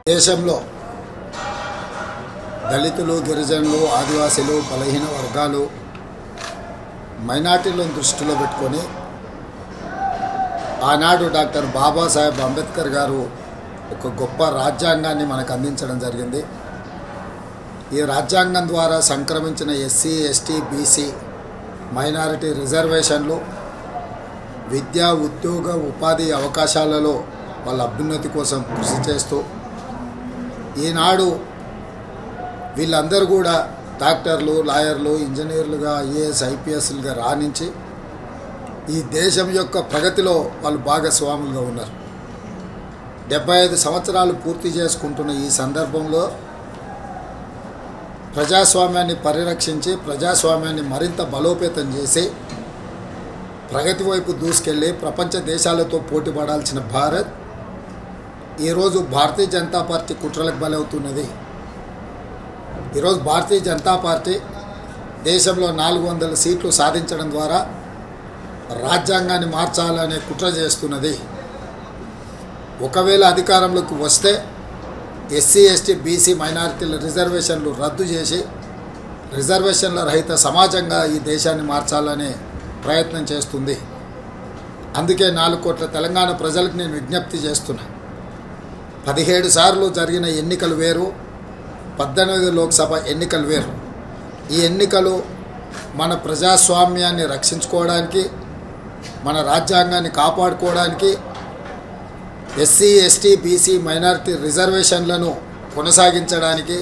దేశంలో దళితులు, గిరిజనులు, ఆదివాసీలు, బలహీన వర్గాలు, మైనార్టీలను దృష్టిలో పెట్టుకొని ఆనాడు డాక్టర్ బాబాసాహెబ్ అంబేద్కర్ గారు ఒక గొప్ప రాజ్యాంగాన్ని మనకు అందించడం జరిగింది. ఈ రాజ్యాంగం ద్వారా సంక్రమించిన ఎస్సీ, ఎస్టీ, బీసీ, మైనారిటీ రిజర్వేషన్లు విద్యా, ఉద్యోగ, ఉపాధి అవకాశాలలో వాళ్ళ అభ్యున్నతి కోసం కృషి చేస్తూ ఈనాడు వీళ్ళందరూ కూడా డాక్టర్లు, లాయర్లు, ఇంజనీర్లుగా, ఐఏఎస్, ఐపీఎస్లుగా రాణించి ఈ దేశం యొక్క ప్రగతిలో వాళ్ళు భాగస్వాములుగా ఉన్నారు. 75 సంవత్సరాలు పూర్తి చేసుకుంటున్న ఈ సందర్భంలో ప్రజాస్వామ్యాన్ని పరిరక్షించి ప్రజాస్వామ్యాన్ని మరింత బలోపేతం చేసి ప్రగతి వైపు దూసుకెళ్ళి ప్రపంచ దేశాలతో పోటీ పడాల్సిన భారత్ ఈరోజు భారతీయ జనతా పార్టీ కుట్రలకు బలవుతున్నది. ఈరోజు భారతీయ జనతా పార్టీ దేశంలో 400 సీట్లు సాధించడం ద్వారా రాజ్యాంగాన్ని మార్చాలనే కుట్ర చేస్తున్నది. ఒకవేళ అధికారంలోకి వస్తే ఎస్సీ, ఎస్టీ, బీసీ, మైనారిటీల రిజర్వేషన్లు రద్దు చేసి రిజర్వేషన్ల రహిత సమాజంగా ఈ దేశాన్ని మార్చాలనే ప్రయత్నం చేస్తుంది. అందుకే 4 కోట్ల తెలంగాణ ప్రజలకు నేను విజ్ఞప్తి చేస్తున్నా. 17 సార్లు జరిగిన ఎన్నికలు వేరు, 18 లోక్సభ ఎన్నికలు వేరు. ఈ ఎన్నికలు మన ప్రజాస్వామ్యాన్ని రక్షించుకోవడానికి, మన రాజ్యాంగాన్ని కాపాడుకోవడానికి, ఎస్సీ, ఎస్టీ, బీసీ, మైనారిటీ రిజర్వేషన్లను కొనసాగించడానికి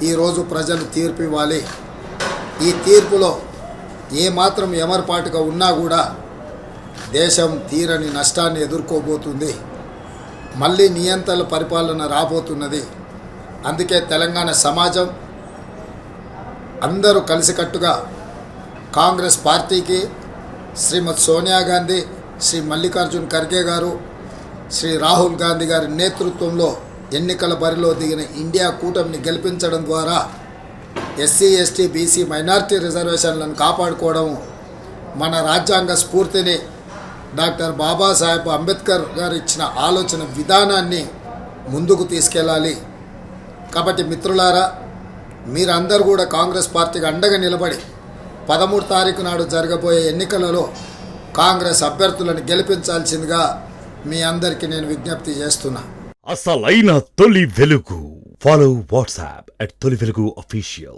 ఈరోజు ప్రజలు తీర్పు ఇవ్వాలి. ఈ తీర్పులో ఏమాత్రం ఎమరపాటుగా ఉన్నా కూడా దేశం తీరని నష్టాన్ని ఎదుర్కోబోతుంది. మళ్ళీ నియంత్రణ పరిపాలన రాబోతున్నది. అందుకే తెలంగాణ సమాజం అందరూ కలిసికట్టుగా కాంగ్రెస్ పార్టీకి, శ్రీమతి సోనియా గాంధీ, శ్రీ మల్లికార్జున్ ఖర్గే గారు, శ్రీ రాహుల్ గాంధీ గారి నేతృత్వంలో ఎన్నికల బరిలో దిగిన ఇండియా కూటమిని గెలిపించడం ద్వారా ఎస్సీ, ఎస్టీ, బీసీ, మైనారిటీ రిజర్వేషన్లను కాపాడుకోవడం, మన రాజ్యాంగ స్ఫూర్తిని, డాక్టర్ బాబాసాహెబ్ అంబేద్కర్ గారు ఇచ్చిన ఆలోచన విధానాన్ని ముందుకు తీసుకెళ్ళాలి. కాబట్టి మిత్రులారా, మీరందరూ కూడా కాంగ్రెస్ పార్టీకి అండగా నిలబడి 13 తారీఖు నాడు జరగబోయే ఎన్నికలలో కాంగ్రెస్ అభ్యర్థులను గెలిపించాల్సిందిగా మీ అందరికీ నేను విజ్ఞప్తి చేస్తున్నా. అసలైన తొలి వెలుగు. ఫాలో వాట్సాప్ @తొలి వెలుగు official.